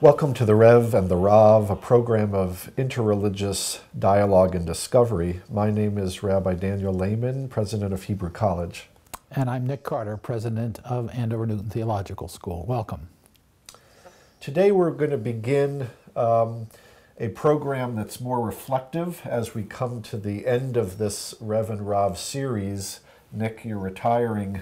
Welcome to the Rev and the Rav, a program of interreligious dialogue and discovery. My name is Rabbi Daniel Lehmann, president of Hebrew College. And I'm Nick Carter, president of Andover Newton Theological School. Welcome. Today we're going to begin a program that's more reflective as we come to the end of this Rev and Rav series. Nick, you're retiring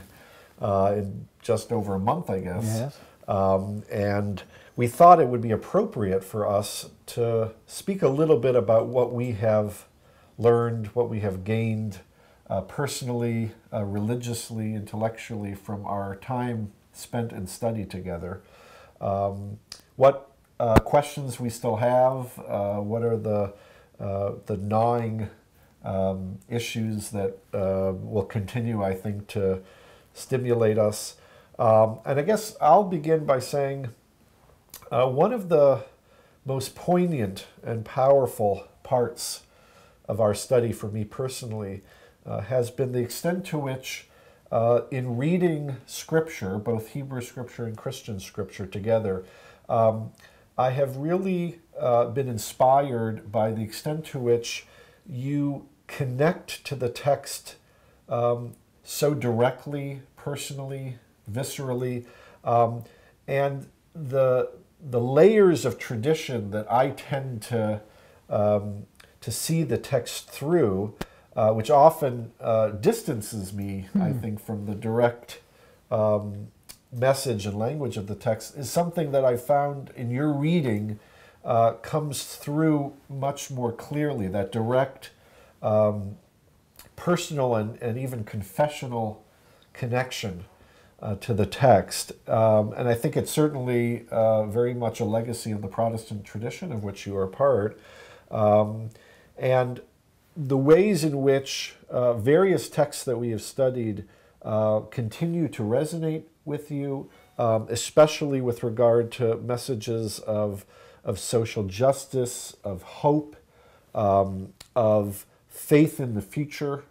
in just over a month, I guess. Yes. And we thought it would be appropriate for us to speak a little bit about what we have learned, what we have gained personally, religiously, intellectually from our time spent in study together. What questions we still have, what are the gnawing issues that will continue, I think, to stimulate us. And I guess I'll begin by saying one of the most poignant and powerful parts of our study for me personally has been the extent to which in reading Scripture, both Hebrew Scripture and Christian Scripture together, I have really been inspired by the extent to which you connect to the text so directly, personally, viscerally, and the layers of tradition that I tend to see the text through, which often distances me, I think, from the direct message and language of the text, is something that I found in your reading comes through much more clearly, that direct personal and even confessional connection to the text. And I think it's certainly very much a legacy of the Protestant tradition of which you are part. And the ways in which various texts that we have studied continue to resonate with you, especially with regard to messages of social justice, of hope, of faith in the future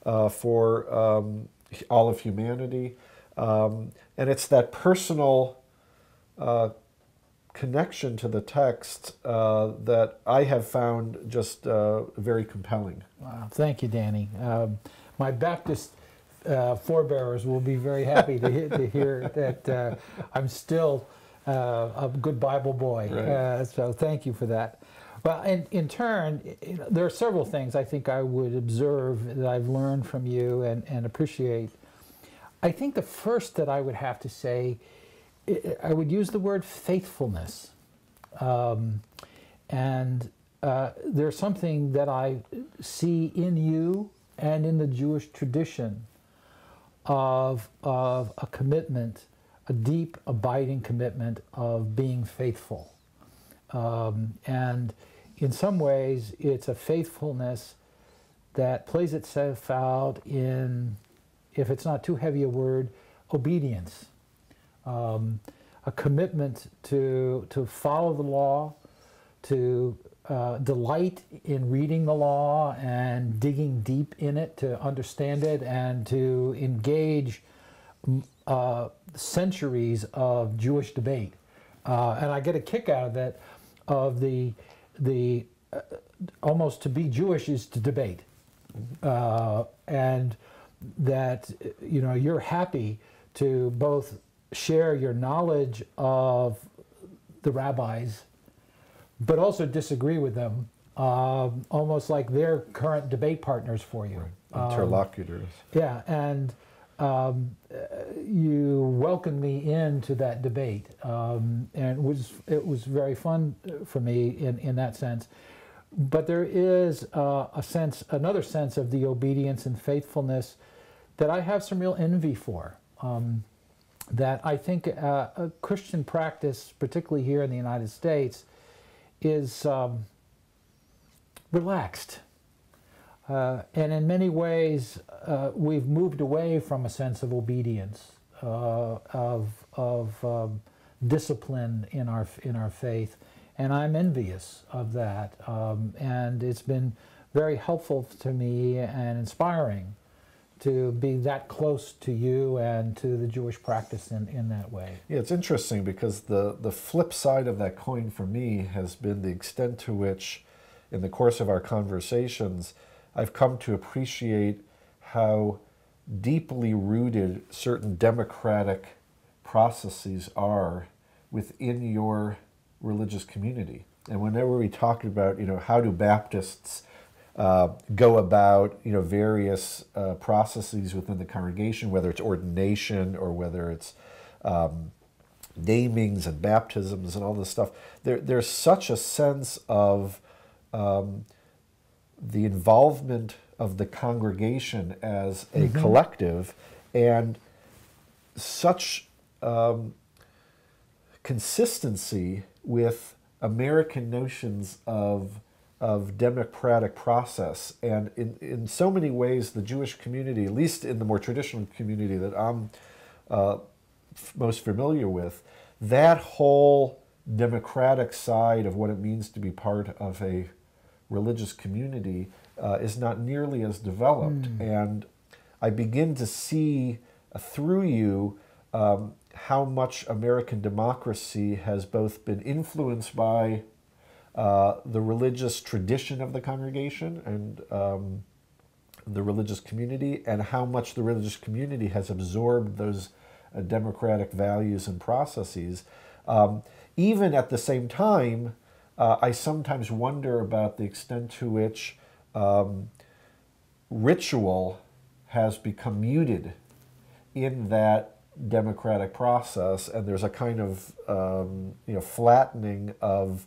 for all of humanity. And it's that personal connection to the text that I have found just very compelling. Wow. Thank you, Danny. My Baptist forebearers will be very happy to hear that I'm still a good Bible boy. Right. So thank you for that. Well, in turn, there are several things I think I would observe that I've learned from you and appreciate. I think the first that I would have to say, I would use the word faithfulness. And there's something that I see in you and in the Jewish tradition of a commitment, a deep, abiding commitment of being faithful. And in some ways, it's a faithfulness that plays itself out in, if it's not too heavy a word, obedience. A commitment to follow the law, to delight in reading the law and digging deep in it to understand it and to engage centuries of Jewish debate. And I get a kick out of that, of the almost to be Jewish is to debate. And that, you know, you're happy to both share your knowledge of the rabbis, but also disagree with them, almost like they're current debate partners for you. Right. Interlocutors. Yeah, and you welcomed me into that debate, and it was very fun for me in that sense. But there is another sense of the obedience and faithfulness that I have some real envy for. That I think a Christian practice, particularly here in the United States, is relaxed. And in many ways, we've moved away from a sense of obedience, of discipline in our faith, and I'm envious of that. And it's been very helpful to me and inspiring to be that close to you and to the Jewish practice in that way. Yeah, it's interesting because the flip side of that coin for me has been the extent to which, in the course of our conversations, I've come to appreciate how deeply rooted certain democratic processes are within your religious community. And whenever we talk about, how do Baptists go about, various processes within the congregation, whether it's ordination or whether it's namings and baptisms and all this stuff, there's such a sense of the involvement of the congregation as a collective, and such consistency with American notions of democratic process. And in so many ways, the Jewish community, at least in the more traditional community that I'm most familiar with, that whole democratic side of what it means to be part of a religious community is not nearly as developed. And I begin to see through you how much American democracy has both been influenced by the religious tradition of the congregation and the religious community, and how much the religious community has absorbed those democratic values and processes. Even at the same time, I sometimes wonder about the extent to which ritual has become muted in that democratic process, and there's a kind of flattening of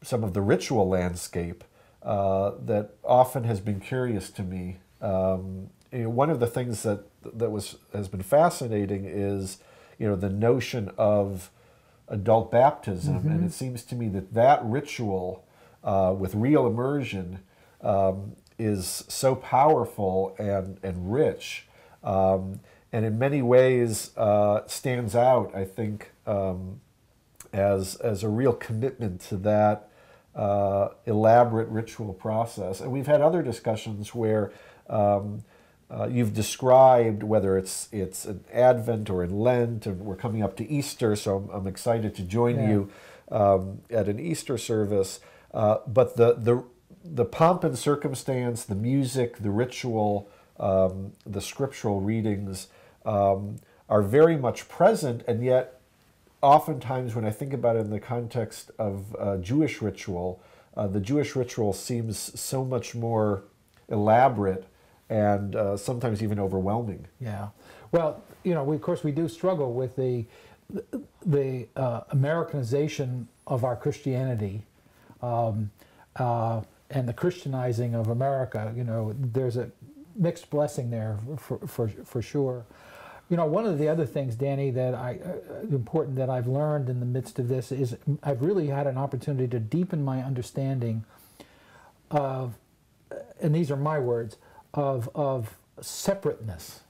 some of the ritual landscape that often has been curious to me. One of the things that has been fascinating is the notion of adult baptism, and it seems to me that ritual with real immersion is so powerful and rich, and in many ways stands out, I think, as a real commitment to that elaborate ritual process. And we've had other discussions where you've described, whether it's an Advent or in Lent, and we're coming up to Easter, so I'm excited to join you at an Easter service. But the pomp and circumstance, the music, the ritual, the scriptural readings are very much present, and yet oftentimes when I think about it in the context of Jewish ritual, the Jewish ritual seems so much more elaborate and sometimes even overwhelming. Yeah. Well, of course we do struggle with the Americanization of our Christianity and the Christianizing of America. There's a mixed blessing there for sure. One of the other things, Danny, that important that I've learned in the midst of this is I've really had an opportunity to deepen my understanding of, and these are my words, of separateness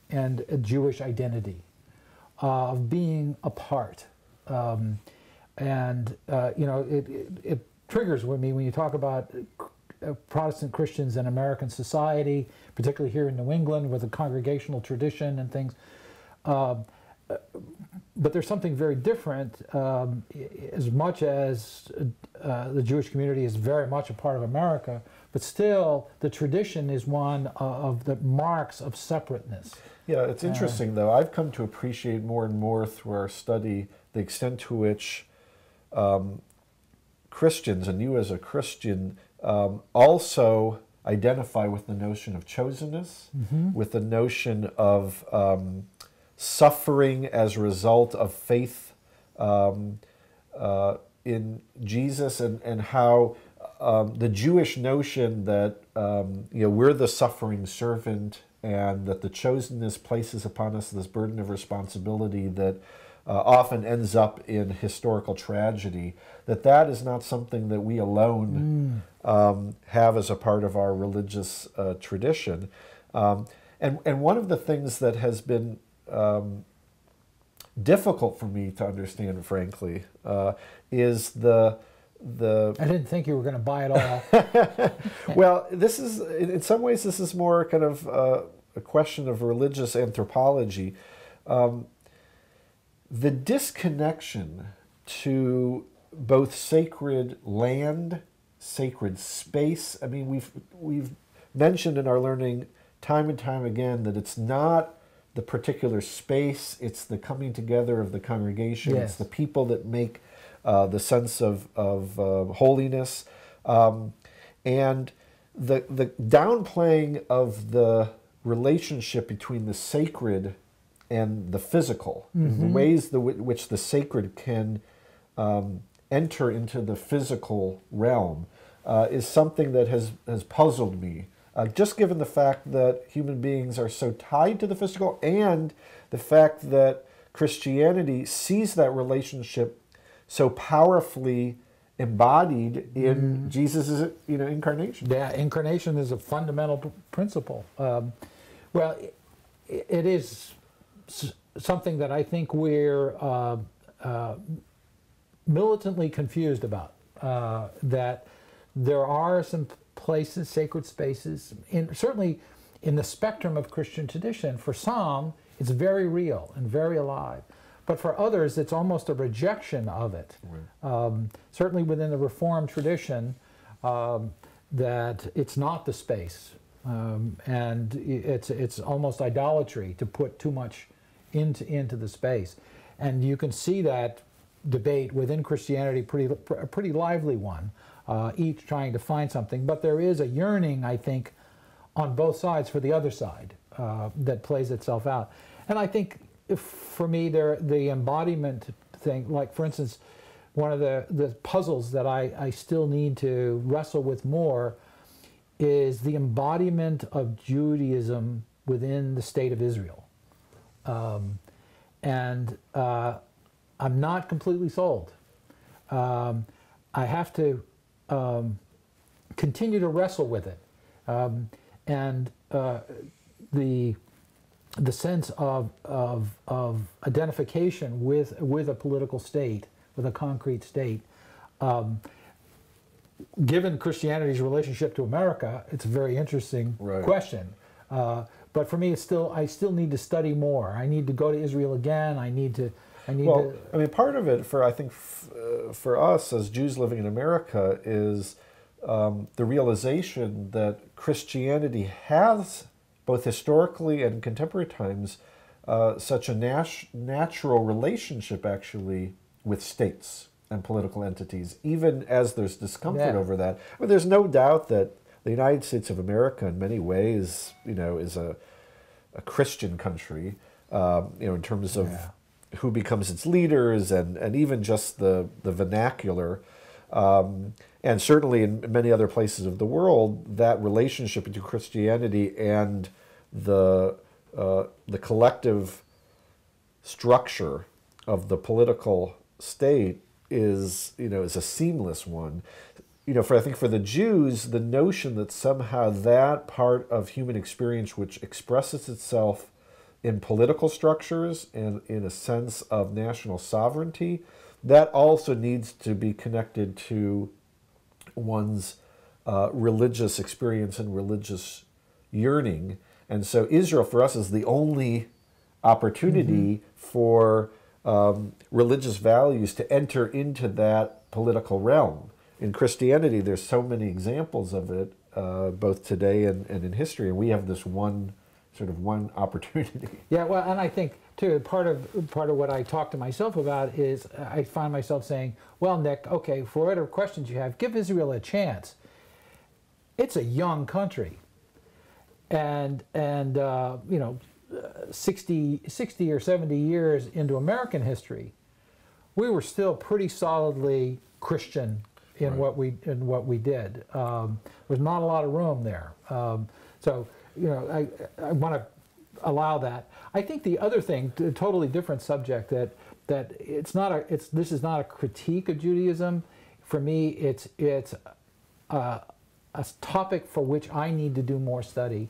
and a Jewish identity, of being apart. It triggers with me when you talk about Protestant Christians in American society, particularly here in New England with a congregational tradition and things. But there's something very different, as much as the Jewish community is very much a part of America, but still the tradition is one of the marks of separateness. Yeah, it's interesting though. I've come to appreciate more and more through our study the extent to which Christians, and you as a Christian, also identify with the notion of chosenness, with the notion of suffering as a result of faith in Jesus, and how the Jewish notion that we're the suffering servant, and that the chosenness places upon us this burden of responsibility that often ends up in historical tragedy, that is not something that we alone have as a part of our religious tradition. And one of the things that has been difficult for me to understand, frankly, is the I didn't think you were going to buy it all. Well, this is, in some ways, this is more kind of a question of religious anthropology. The disconnection to both sacred land, sacred space. I mean, we've mentioned in our learning time and time again that it's not the particular space, it's the coming together of the congregation, Yes. it's the people that make the sense of holiness, and the downplaying of the relationship between the sacred and the physical, the ways which the sacred can enter into the physical realm, is something that has puzzled me. Just given the fact that human beings are so tied to the physical, and the fact that Christianity sees that relationship so powerfully embodied in Jesus' incarnation. Yeah, incarnation is a fundamental principle. Well, it is something that I think we're militantly confused about. That there are some places, sacred spaces, certainly in the spectrum of Christian tradition. For some, it's very real and very alive. But for others, it's almost a rejection of it. Right. Certainly within the Reformed tradition, that it's not the space. And it's almost idolatry to put too much into the space. And you can see that debate within Christianity, a pretty lively one, each trying to find something. But there is a yearning, I think, on both sides for the other side that plays itself out. And I think, for me, the embodiment thing, like, for instance, one of the puzzles that I still need to wrestle with more is the embodiment of Judaism within the state of Israel. And I'm not completely sold. I have to continue to wrestle with it. And the sense of identification with a political state, with a concrete state. Given Christianity's relationship to America, it's a very interesting question. But for me, I still need to study more. I need to go to Israel again. I mean, part of it, I think, for us as Jews living in America is the realization that Christianity has, both historically and in contemporary times, such a natural relationship, actually, with states and political entities, even as there's discomfort over that. I mean, there's no doubt that the United States of America, in many ways, is a Christian country, in terms of who becomes its leaders and even just the vernacular. And certainly in many other places of the world, that relationship between Christianity and the collective structure of the political state is a seamless one. I think for the Jews, the notion that somehow that part of human experience which expresses itself in political structures and in a sense of national sovereignty, that also needs to be connected to one's religious experience and religious yearning. And so Israel for us is the only opportunity for religious values to enter into that political realm. In Christianity, there's so many examples of it, both today and in history, and we have this one opportunity. Yeah, well, and I think too, part of what I talk to myself about is I find myself saying, well, Nick, okay, for whatever questions you have, give Israel a chance. It's a young country, and 60 or 70 years into American history, we were still pretty solidly Christian in what we did. There's not a lot of room there. So I want to allow that. I think the other thing, a totally different subject, that this is not a critique of Judaism. For me, it's a topic for which I need to do more study,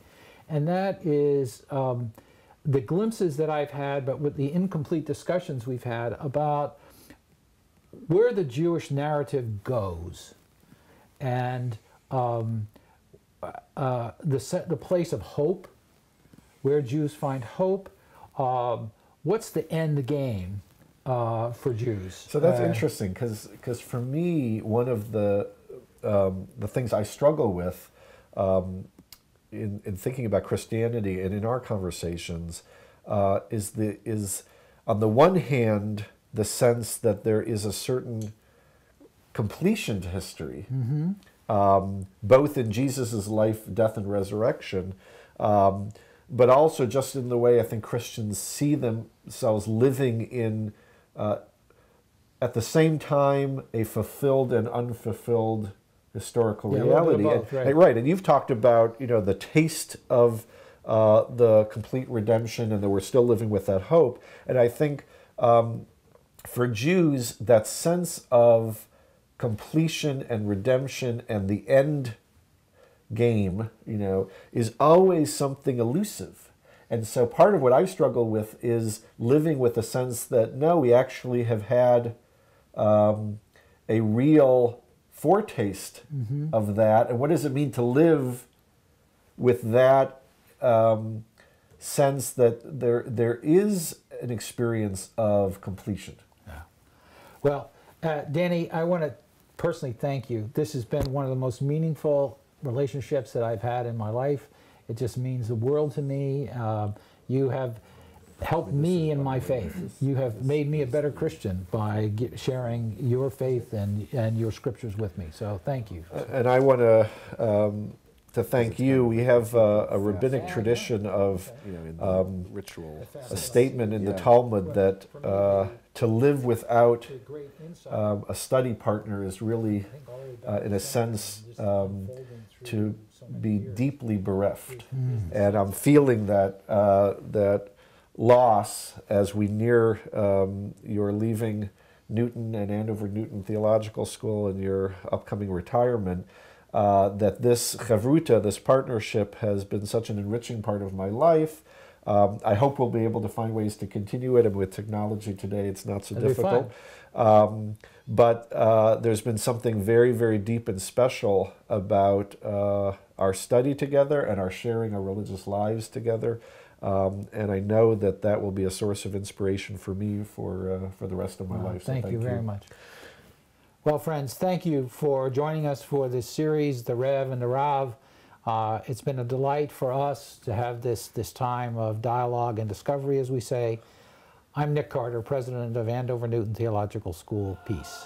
and that is the glimpses that I've had, but with the incomplete discussions we've had about where the Jewish narrative goes, and the place of hope, where Jews find hope. What's the end game for Jews? So that's interesting, because for me, one of the things I struggle with in thinking about Christianity and in our conversations is on the one hand the sense that there is a certain completion to history, both in Jesus' life, death, and resurrection, but also just in the way I think Christians see themselves living in, at the same time, a fulfilled and unfulfilled historical reality. Both, right. Right, and you've talked about the taste of the complete redemption, and that we're still living with that hope. And I think for Jews, that sense of completion and redemption and the end game, is always something elusive. And so part of what I struggle with is living with the sense that, no, we actually have had a real foretaste of that. And what does it mean to live with that sense that there is an experience of completion? Yeah. Well, Danny, I want to personally thank you. This has been one of the most meaningful relationships that I've had in my life. It just means the world to me. You have helped me in my faith. You have made me a better Christian by sharing your faith and your scriptures with me. So thank you. And I want to thank you. We have a rabbinic tradition of ritual, a statement in the Talmud that to live without a study partner is really, in a sense, to be deeply bereft. And I'm feeling that loss as we near your leaving Newton and Andover Newton Theological School and your upcoming retirement, that this chavruta, this partnership, has been such an enriching part of my life. I hope we'll be able to find ways to continue it, and with technology today it's not so difficult. But there's been something very, very deep and special about our study together and our sharing our religious lives together. And I know that will be a source of inspiration for me for the rest of my life. So thank you very much. Well, friends, thank you for joining us for this series, The Rev and the Rav. It's been a delight for us to have this time of dialogue and discovery, as we say. I'm Nick Carter, president of Andover Newton Theological School. Peace.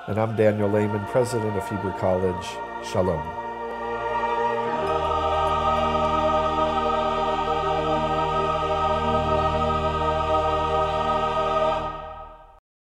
And I'm Daniel Lehmann, president of Hebrew College. Shalom.